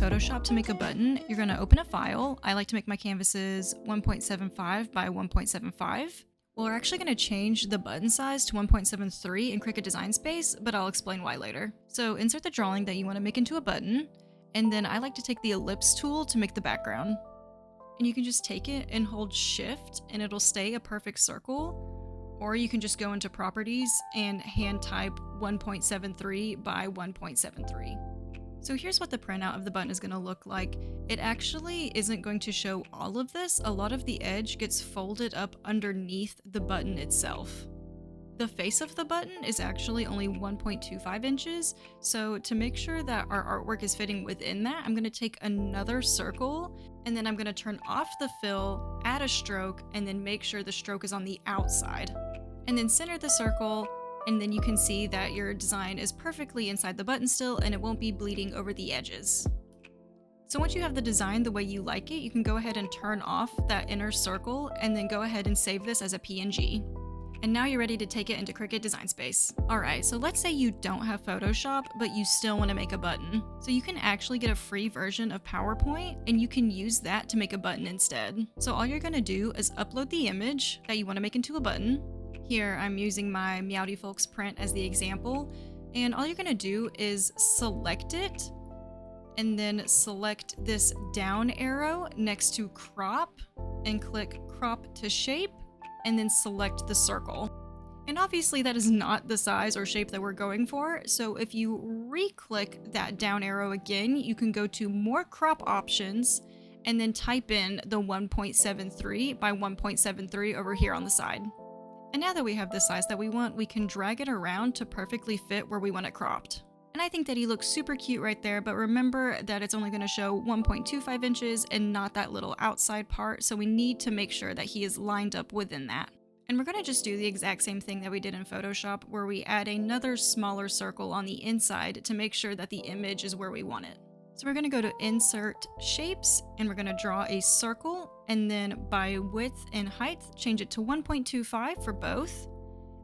Photoshop to make a button, you're going to open a file. I like to make my canvases 1.75 by 1.75. Well, we're actually going to change the button size to 1.73 in Cricut Design Space, but I'll explain why later. So insert the drawing that you want to make into a button, and then I like to take the ellipse tool to make the background. And you can just take it and hold shift and it'll stay a perfect circle. Or you can just go into properties and hand type 1.73 by 1.73. So here's what the printout of the button is going to look like. It actually isn't going to show all of this. A lot of the edge gets folded up underneath the button itself. The face of the button is actually only 1.25 inches, so to make sure that our artwork is fitting within that, I'm going to take another circle, and then I'm going to turn off the fill, add a stroke, and then make sure the stroke is on the outside. And then center the circle, and then you can see that your design is perfectly inside the button still, and it won't be bleeding over the edges. So once you have the design the way you like it, you can go ahead and turn off that inner circle, and then go ahead and save this as a PNG. And now you're ready to take it into Cricut Design Space. Alright, so let's say you don't have Photoshop, but you still want to make a button. So you can actually get a free version of PowerPoint, and you can use that to make a button instead. So all you're going to do is upload the image that you want to make into a button. Here I'm using my Meowdy Folks print as the example, and all you're going to do is select it, and then select this down arrow next to crop, and click crop to shape, and then select the circle. And obviously that is not the size or shape that we're going for, so if you re-click that down arrow again, you can go to more crop options and then type in the 1.73 by 1.73 over here on the side. And now that we have the size that we want, we can drag it around to perfectly fit where we want it cropped. And I think that he looks super cute right there, but remember that it's only going to show 1.25 inches and not that little outside part, so we need to make sure that he is lined up within that. And we're going to just do the exact same thing that we did in Photoshop, where we add another smaller circle on the inside to make sure that the image is where we want it. So we're going to go to Insert Shapes, and we're going to draw a circle, and then by width and height, change it to 1.25 for both.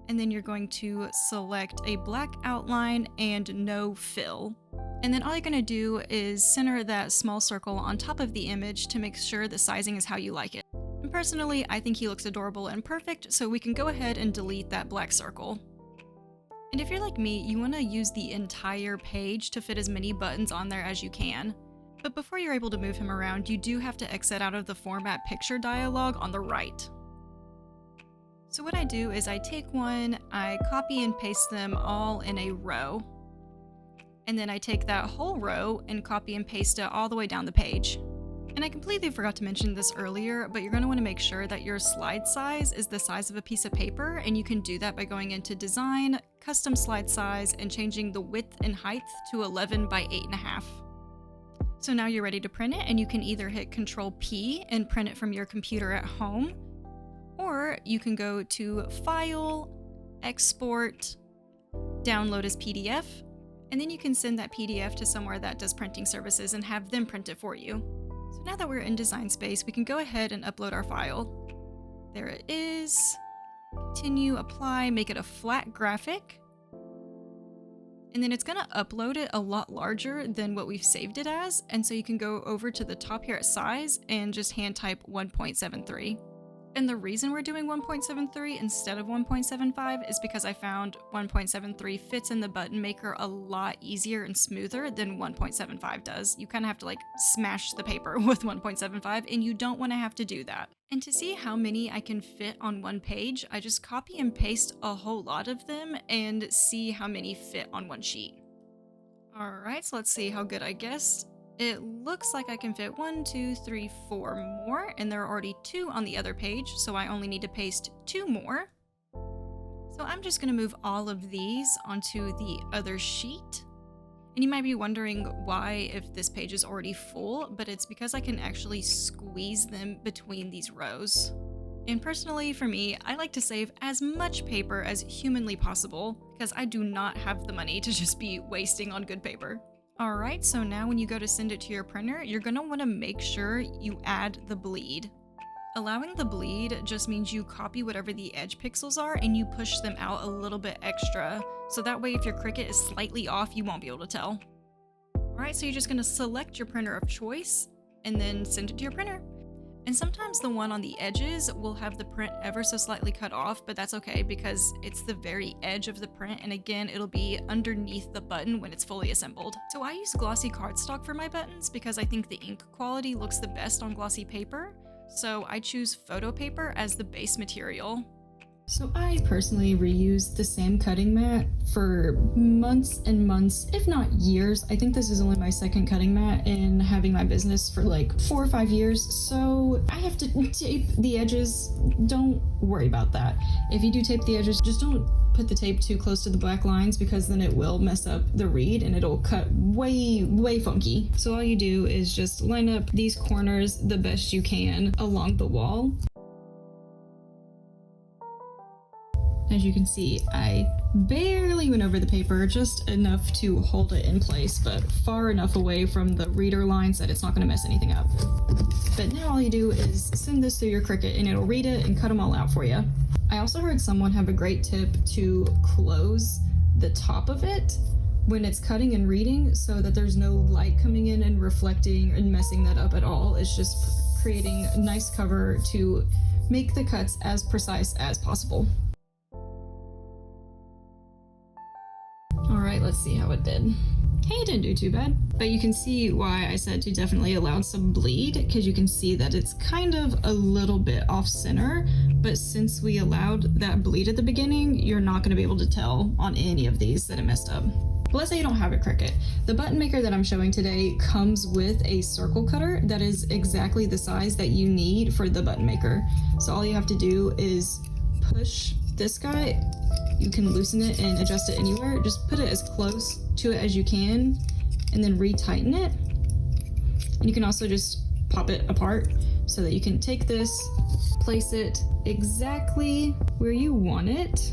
And then you're going to select a black outline and no fill. And then all you're going to do is center that small circle on top of the image to make sure the sizing is how you like it. And personally, I think he looks adorable and perfect, so we can go ahead and delete that black circle. And if you're like me, you want to use the entire page to fit as many buttons on there as you can. But before you're able to move him around, you do have to exit out of the Format Picture dialog on the right. So what I do is I take one, I copy and paste them all in a row, and then I take that whole row and copy and paste it all the way down the page. And I completely forgot to mention this earlier, but you're going to want to make sure that your slide size is the size of a piece of paper, and you can do that by going into Design, Custom Slide Size, and changing the width and height to 11 by 8.5. So now you're ready to print it, and you can either hit Ctrl P and print it from your computer at home, or you can go to File, Export, Download as PDF, and then you can send that PDF to somewhere that does printing services and have them print it for you. So now that we're in Design Space, we can go ahead and upload our file. There it is. Continue, apply, make it a flat graphic. And then it's going to upload it a lot larger than what we've saved it as, and so you can go over to the top here at size and just hand type 1.73. And the reason we're doing 1.73 instead of 1.75 is because I found 1.73 fits in the button maker a lot easier and smoother than 1.75 does. You kind of have to like smash the paper with 1.75, and you don't want to have to do that. And to see how many I can fit on one page, I just copy and paste a whole lot of them and see how many fit on one sheet. Alright, so let's see how good I guessed. It looks like I can fit 1, 2, 3, 4 more, and there are already 2 on the other page, so I only need to paste 2 more. So I'm just going to move all of these onto the other sheet. And you might be wondering why if this page is already full, but it's because I can actually squeeze them between these rows. And personally, for me, I like to save as much paper as humanly possible, because I do not have the money to just be wasting on good paper. Alright, so now when you go to send it to your printer, you're going to want to make sure you add the bleed. Allowing the bleed just means you copy whatever the edge pixels are and you push them out a little bit extra, so that way if your Cricut is slightly off, you won't be able to tell. Alright, so you're just gonna select your printer of choice and then send it to your printer. And sometimes the one on the edges will have the print ever so slightly cut off, but that's okay because it's the very edge of the print, and again, it'll be underneath the button when it's fully assembled. So I use glossy cardstock for my buttons because I think the ink quality looks the best on glossy paper, so I choose photo paper as the base material. So I personally reuse the same cutting mat for months and months, if not years. I think this is only my second cutting mat in having my business for like 4 or 5 years. So I have to tape the edges. Don't worry about that. If you do tape the edges, just don't put the tape too close to the black lines because then it will mess up the read and it'll cut way funky. So all you do is just line up these corners the best you can along the wall. As you can see, I barely went over the paper, just enough to hold it in place, but far enough away from the reader lines that it's not going to mess anything up. But now all you do is send this through your Cricut and it'll read it and cut them all out for you. I also heard someone have a great tip to close the top of it when it's cutting and reading so that there's no light coming in and reflecting and messing that up at all. It's just creating a nice cover to make the cuts as precise as possible. Alright, let's see how it did. Hey, it didn't do too bad. But you can see why I said to definitely allow some bleed, because you can see that it's kind of a little bit off center, but since we allowed that bleed at the beginning, you're not going to be able to tell on any of these that it messed up. But let's say you don't have a Cricut. The button maker that I'm showing today comes with a circle cutter that is exactly the size that you need for the button maker. So all you have to do is push this guy. You can loosen it and adjust it anywhere. Just put it as close to it as you can and then retighten it. And you can also just pop it apart so that you can take this, place it exactly where you want it,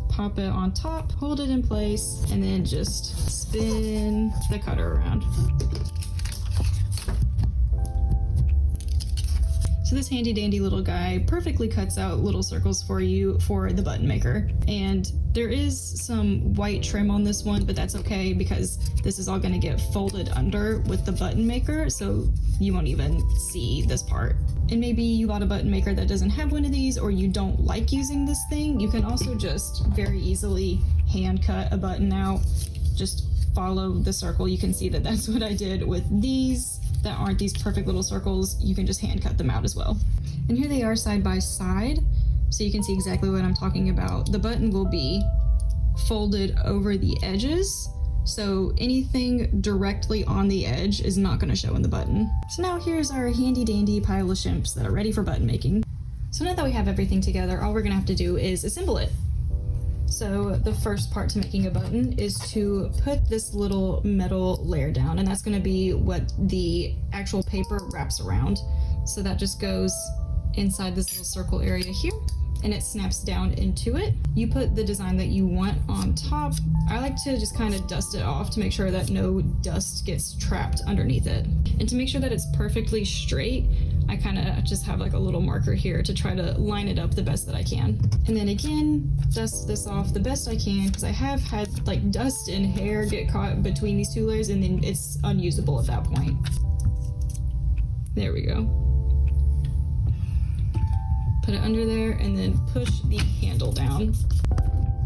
pop it on top, hold it in place, and then just spin the cutter around. So this handy dandy little guy perfectly cuts out little circles for you for the button maker. And there is some white trim on this one, but that's okay because this is all going to get folded under with the button maker, so you won't even see this part. And maybe you bought a button maker that doesn't have one of these, or you don't like using this thing, you can also just very easily hand cut a button out. Just follow the circle. You can see that that's what I did with these that aren't these perfect little circles. You can just hand cut them out as well. And here they are side by side, so you can see exactly what I'm talking about. The button will be folded over the edges, so anything directly on the edge is not going to show in the button. So now here's our handy dandy pile of shimps that are ready for button making. So now that we have everything together, all we're going to have to do is assemble it. So the first part to making a button is to put this little metal layer down, and that's going to be what the actual paper wraps around. So that just goes inside this little circle area here, and it snaps down into it. You put the design that you want on top. I like to just kind of dust it off to make sure that no dust gets trapped underneath it. And to make sure that it's perfectly straight, I kind of just have like a little marker here to try to line it up the best that I can. And then again, dust this off the best I can, because I have had like dust and hair get caught between these two layers, and then it's unusable at that point. There we go. Put it under there and then push the handle down.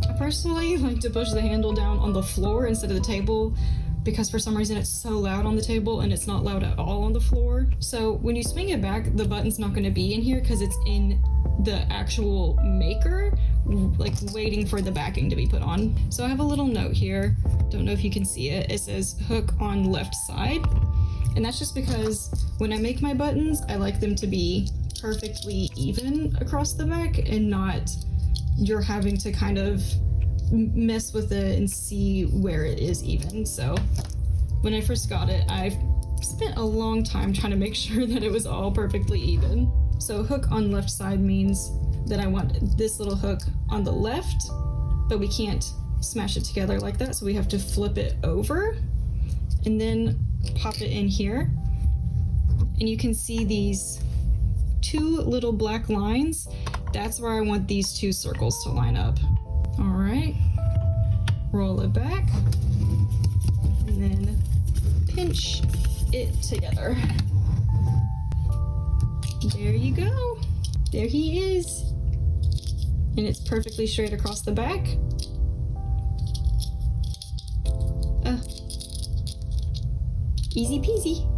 I personally like to push the handle down on the floor instead of the table, because for some reason it's so loud on the table and it's not loud at all on the floor. So when you swing it back, the button's not going to be in here because it's in the actual maker, like waiting for the backing to be put on. So I have a little note here. Don't know if you can see it. It says hook on left side. And that's just because when I make my buttons, I like them to be perfectly even across the back and not you're having to kind of mess with it and see where it is even. So when I first got it, I spent a long time trying to make sure that it was all perfectly even. So hook on left side means that I want this little hook on the left, but we can't smash it together like that, so we have to flip it over and then pop it in here. And you can see these two little black lines. That's where I want these two circles to line up. All right, roll it back and then pinch it together. There you go. There he is. And it's perfectly straight across the back. Easy peasy.